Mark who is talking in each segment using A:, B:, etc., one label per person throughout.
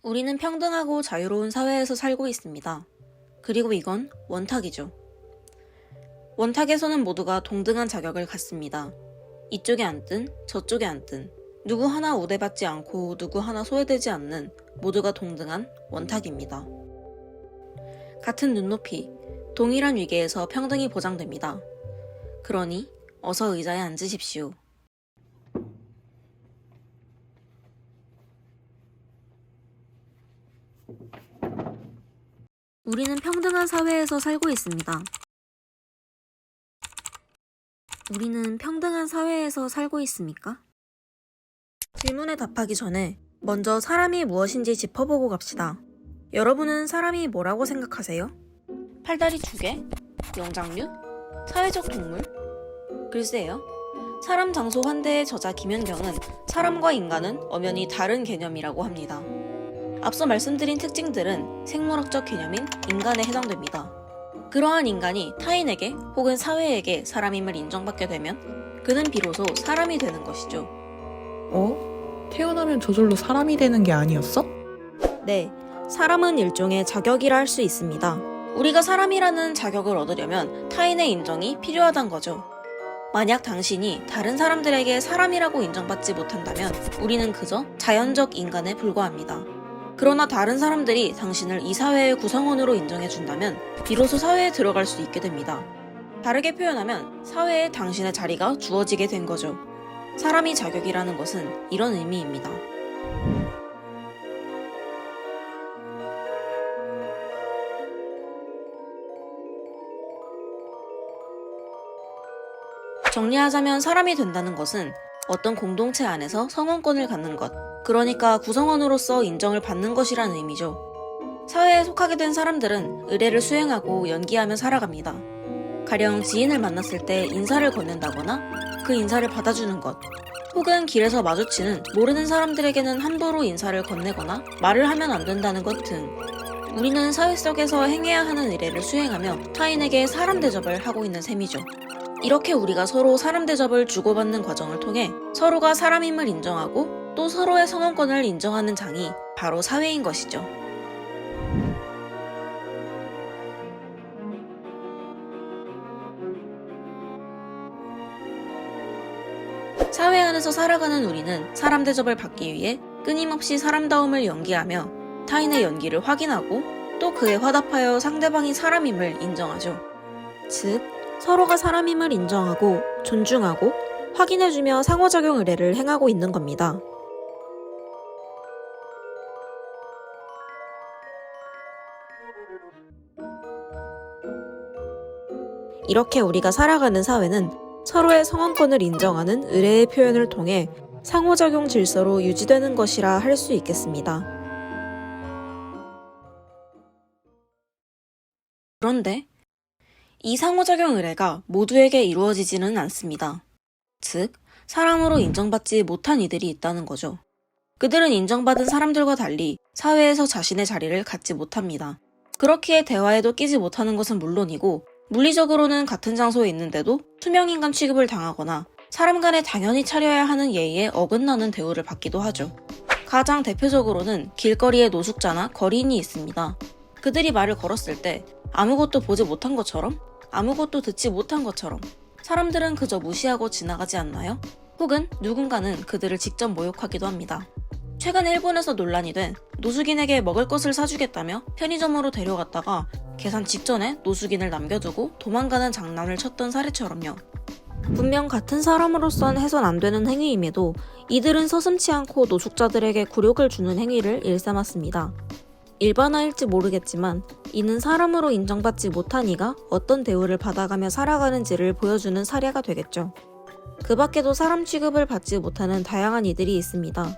A: 우리는 평등하고 자유로운 사회에서 살고 있습니다. 그리고 이건 원탁이죠. 원탁에서는 모두가 동등한 자격을 갖습니다. 이쪽에 앉든 저쪽에 앉든 누구 하나 우대받지 않고 누구 하나 소외되지 않는 모두가 동등한 원탁입니다. 같은 눈높이, 동일한 위계에서 평등이 보장됩니다. 그러니 어서 의자에 앉으십시오. 우리는 평등한 사회에서 살고 있습니다. 우리는 평등한 사회에서 살고 있습니까? 질문에 답하기 전에 먼저 사람이 무엇인지 짚어보고 갑시다. 여러분은 사람이 뭐라고 생각하세요? 팔다리 2개? 영장류? 사회적 동물? 글쎄요. 사람 장소 환대의 저자 김연경은 사람과 인간은 엄연히 다른 개념이라고 합니다. 앞서 말씀드린 특징들은 생물학적 개념인 인간에 해당됩니다. 그러한 인간이 타인에게 혹은 사회에게 사람임을 인정받게 되면 그는 비로소 사람이 되는 것이죠.
B: 태어나면 저절로 사람이 되는 게 아니었어?
A: 네, 사람은 일종의 자격이라 할 수 있습니다. 우리가 사람이라는 자격을 얻으려면 타인의 인정이 필요하단 거죠. 만약 당신이 다른 사람들에게 사람이라고 인정받지 못한다면 우리는 그저 자연적 인간에 불과합니다. 그러나 다른 사람들이 당신을 이 사회의 구성원으로 인정해준다면 비로소 사회에 들어갈 수 있게 됩니다. 다르게 표현하면 사회에 당신의 자리가 주어지게 된 거죠. 사람이 자격이라는 것은 이런 의미입니다. 정리하자면 사람이 된다는 것은 어떤 공동체 안에서 성원권을 갖는 것, 그러니까 구성원으로서 인정을 받는 것이란 의미죠. 사회에 속하게 된 사람들은 의례를 수행하고 연기하며 살아갑니다. 가령 지인을 만났을 때 인사를 건넨다거나 그 인사를 받아주는 것, 혹은 길에서 마주치는 모르는 사람들에게는 함부로 인사를 건네거나 말을 하면 안 된다는 것 등 우리는 사회 속에서 행해야 하는 의례를 수행하며 타인에게 사람 대접을 하고 있는 셈이죠. 이렇게 우리가 서로 사람 대접을 주고받는 과정을 통해 서로가 사람임을 인정하고 또 서로의 성원권을 인정하는 장이 바로 사회인 것이죠. 사회 안에서 살아가는 우리는 사람 대접을 받기 위해 끊임없이 사람다움을 연기하며 타인의 연기를 확인하고 또 그에 화답하여 상대방이 사람임을 인정하죠. 즉, 서로가 사람임을 인정하고 존중하고 확인해주며 상호작용 의례를 행하고 있는 겁니다. 이렇게 우리가 살아가는 사회는 서로의 성원권을 인정하는 의례의 표현을 통해 상호작용 질서로 유지되는 것이라 할 수 있겠습니다. 그런데 이 상호작용 의례가 모두에게 이루어지지는 않습니다. 즉, 사람으로 인정받지 못한 이들이 있다는 거죠. 그들은 인정받은 사람들과 달리 사회에서 자신의 자리를 갖지 못합니다. 그렇기에 대화에도 끼지 못하는 것은 물론이고 물리적으로는 같은 장소에 있는데도 투명인간 취급을 당하거나 사람 간에 당연히 차려야 하는 예의에 어긋나는 대우를 받기도 하죠. 가장 대표적으로는 길거리에 노숙자나 거리인이 있습니다. 그들이 말을 걸었을 때 아무것도 보지 못한 것처럼 아무것도 듣지 못한 것처럼 사람들은 그저 무시하고 지나가지 않나요? 혹은 누군가는 그들을 직접 모욕하기도 합니다. 최근 일본에서 논란이 된 노숙인에게 먹을 것을 사주겠다며 편의점으로 데려갔다가 계산 직전에 노숙인을 남겨두고 도망가는 장난을 쳤던 사례처럼요. 분명 같은 사람으로선 해선 안 되는 행위임에도 이들은 서슴지 않고 노숙자들에게 굴욕을 주는 행위를 일삼았습니다. 일반화일지 모르겠지만 이는 사람으로 인정받지 못한 이가 어떤 대우를 받아가며 살아가는지를 보여주는 사례가 되겠죠. 그 밖에도 사람 취급을 받지 못하는 다양한 이들이 있습니다.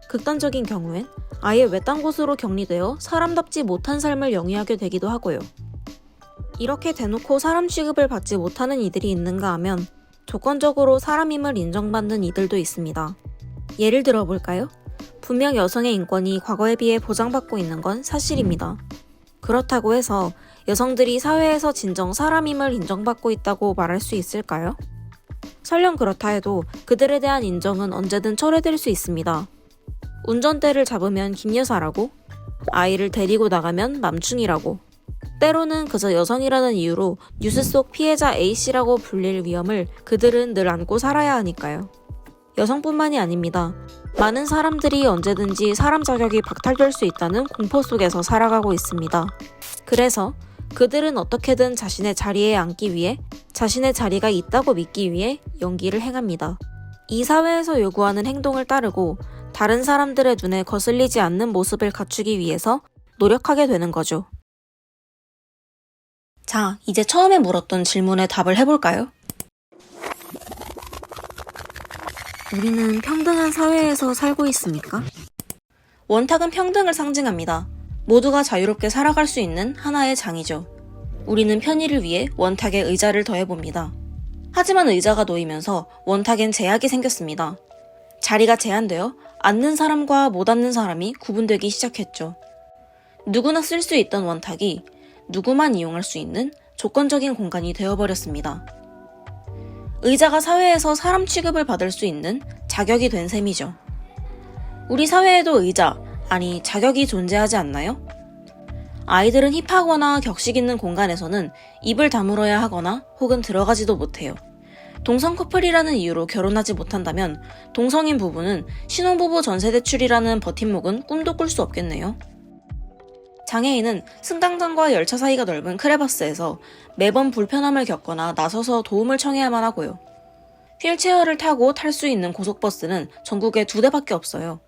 A: 극단적인 경우엔 아예 외딴 곳으로 격리되어 사람답지 못한 삶을 영위하게 되기도 하고요. 이렇게 대놓고 사람 취급을 받지 못하는 이들이 있는가 하면 조건적으로 사람임을 인정받는 이들도 있습니다. 예를 들어 볼까요? 분명 여성의 인권이 과거에 비해 보장받고 있는 건 사실입니다. 그렇다고 해서 여성들이 사회에서 진정 사람임을 인정받고 있다고 말할 수 있을까요? 설령 그렇다 해도 그들에 대한 인정은 언제든 철회될 수 있습니다. 운전대를 잡으면 김여사라고, 아이를 데리고 나가면 맘충이라고, 때로는 그저 여성이라는 이유로 뉴스 속 피해자 A씨라고 불릴 위험을 그들은 늘 안고 살아야 하니까요. 여성뿐만이 아닙니다. 많은 사람들이 언제든지 사람 자격이 박탈될 수 있다는 공포 속에서 살아가고 있습니다. 그래서 그들은 어떻게든 자신의 자리에 앉기 위해, 자신의 자리가 있다고 믿기 위해 연기를 행합니다. 이 사회에서 요구하는 행동을 따르고 다른 사람들의 눈에 거슬리지 않는 모습을 갖추기 위해서 노력하게 되는 거죠. 자, 이제 처음에 물었던 질문에 답을 해볼까요? 우리는 평등한 사회에서 살고 있습니까? 원탁은 평등을 상징합니다. 모두가 자유롭게 살아갈 수 있는 하나의 장이죠. 우리는 편의를 위해 원탁에 의자를 더해봅니다. 하지만 의자가 놓이면서 원탁엔 제약이 생겼습니다. 자리가 제한되어 앉는 사람과 못 앉는 사람이 구분되기 시작했죠. 누구나 쓸 수 있던 원탁이 누구만 이용할 수 있는 조건적인 공간이 되어버렸습니다. 의자가 사회에서 사람 취급을 받을 수 있는 자격이 된 셈이죠. 우리 사회에도 의자, 아니 자격이 존재하지 않나요? 아이들은 힙하거나 격식 있는 공간에서는 입을 다물어야 하거나 혹은 들어가지도 못해요. 동성 커플이라는 이유로 결혼하지 못한다면 동성인 부부는 신혼부부 전세대출이라는 버팀목은 꿈도 꿀 수 없겠네요. 장애인은 승강장과 열차 사이가 넓은 크레바스에서 매번 불편함을 겪거나 나서서 도움을 청해야만 하고요. 휠체어를 타고 탈 수 있는 고속버스는 전국에 2대밖에 없어요.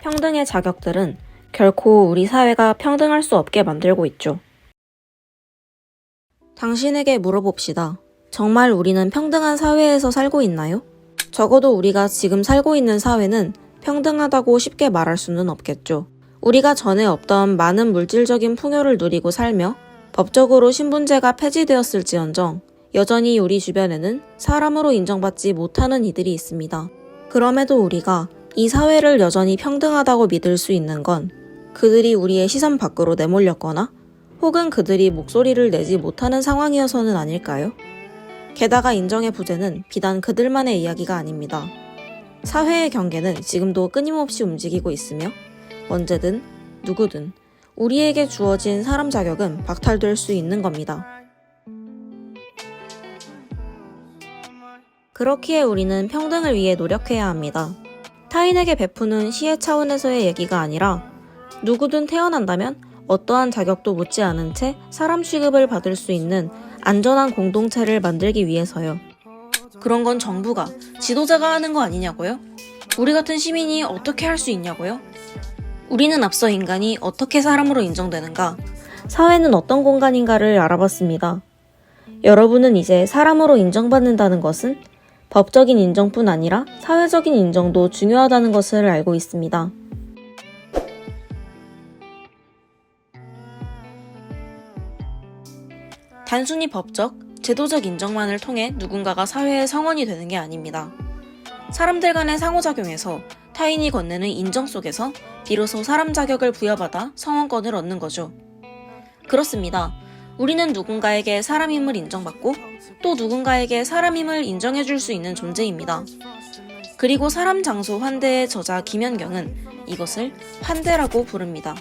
A: 평등의 자격들은 결코 우리 사회가 평등할 수 없게 만들고 있죠. 당신에게 물어봅시다. 정말 우리는 평등한 사회에서 살고 있나요? 적어도 우리가 지금 살고 있는 사회는 평등하다고 쉽게 말할 수는 없겠죠. 우리가 전에 없던 많은 물질적인 풍요를 누리고 살며 법적으로 신분제가 폐지되었을지언정 여전히 우리 주변에는 사람으로 인정받지 못하는 이들이 있습니다. 그럼에도 우리가 이 사회를 여전히 평등하다고 믿을 수 있는 건 그들이 우리의 시선 밖으로 내몰렸거나 혹은 그들이 목소리를 내지 못하는 상황이어서는 아닐까요? 게다가 인정의 부재는 비단 그들만의 이야기가 아닙니다. 사회의 경계는 지금도 끊임없이 움직이고 있으며 언제든 누구든 우리에게 주어진 사람 자격은 박탈될 수 있는 겁니다. 그렇기에 우리는 평등을 위해 노력해야 합니다. 타인에게 베푸는 시혜 차원에서의 얘기가 아니라 누구든 태어난다면 어떠한 자격도 묻지 않은 채 사람 취급을 받을 수 있는 안전한 공동체를 만들기 위해서요. 그런 건 정부가, 지도자가 하는 거 아니냐고요? 우리 같은 시민이 어떻게 할 수 있냐고요? 우리는 앞서 인간이 어떻게 사람으로 인정되는가, 사회는 어떤 공간인가를 알아봤습니다. 여러분은 이제 사람으로 인정받는다는 것은 법적인 인정뿐 아니라 사회적인 인정도 중요하다는 것을 알고 있습니다. 단순히 법적, 제도적 인정만을 통해 누군가가 사회의 성원이 되는 게 아닙니다. 사람들 간의 상호작용에서 타인이 건네는 인정 속에서 비로소 사람 자격을 부여받아 성원권을 얻는 거죠. 그렇습니다. 우리는 누군가에게 사람임을 인정받고 또 누군가에게 사람임을 인정해줄 수 있는 존재입니다. 그리고 사람 장소 환대의 저자 김연경은 이것을 환대라고 부릅니다.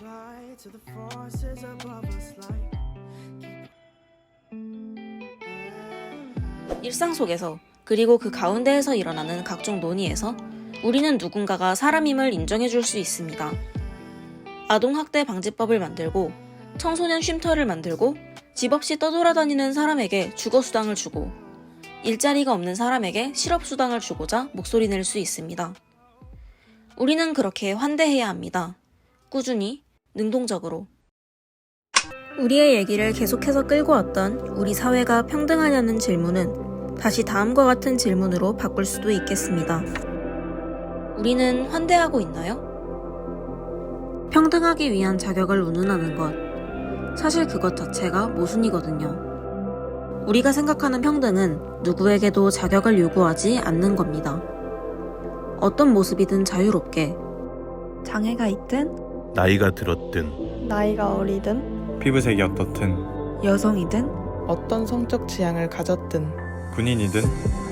A: 일상 속에서 그리고 그 가운데에서 일어나는 각종 논의에서 우리는 누군가가 사람임을 인정해줄 수 있습니다. 아동학대 방지법을 만들고 청소년 쉼터를 만들고 집 없이 떠돌아다니는 사람에게 주거수당을 주고 일자리가 없는 사람에게 실업수당을 주고자 목소리 낼 수 있습니다. 우리는 그렇게 환대해야 합니다. 꾸준히, 능동적으로. 우리의 얘기를 계속해서 끌고 왔던 우리 사회가 평등하냐는 질문은 다시 다음과 같은 질문으로 바꿀 수도 있겠습니다. 우리는 환대하고 있나요? 평등하기 위한 자격을 운운하는 것. 사실 그것 자체가 모순이거든요. 우리가 생각하는 평등은 누구에게도 자격을 요구하지 않는 겁니다. 어떤 모습이든 자유롭게,
C: 장애가 있든
D: 나이가 들었든
C: 나이가 어리든
E: 피부색이 어떻든
C: 여성이든
B: 어떤 성적 취향을 가졌든
E: 군인이든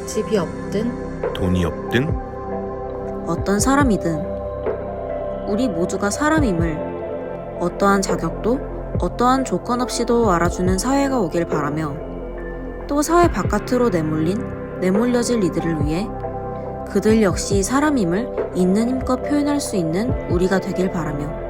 C: 집이 없든
D: 돈이 없든
A: 어떤 사람이든 우리 모두가 사람임을 어떠한 자격도 어떠한 조건 없이도 알아주는 사회가 오길 바라며 또 사회 바깥으로 내몰려질 이들을 위해 그들 역시 사람임을 있는 힘껏 표현할 수 있는 우리가 되길 바라며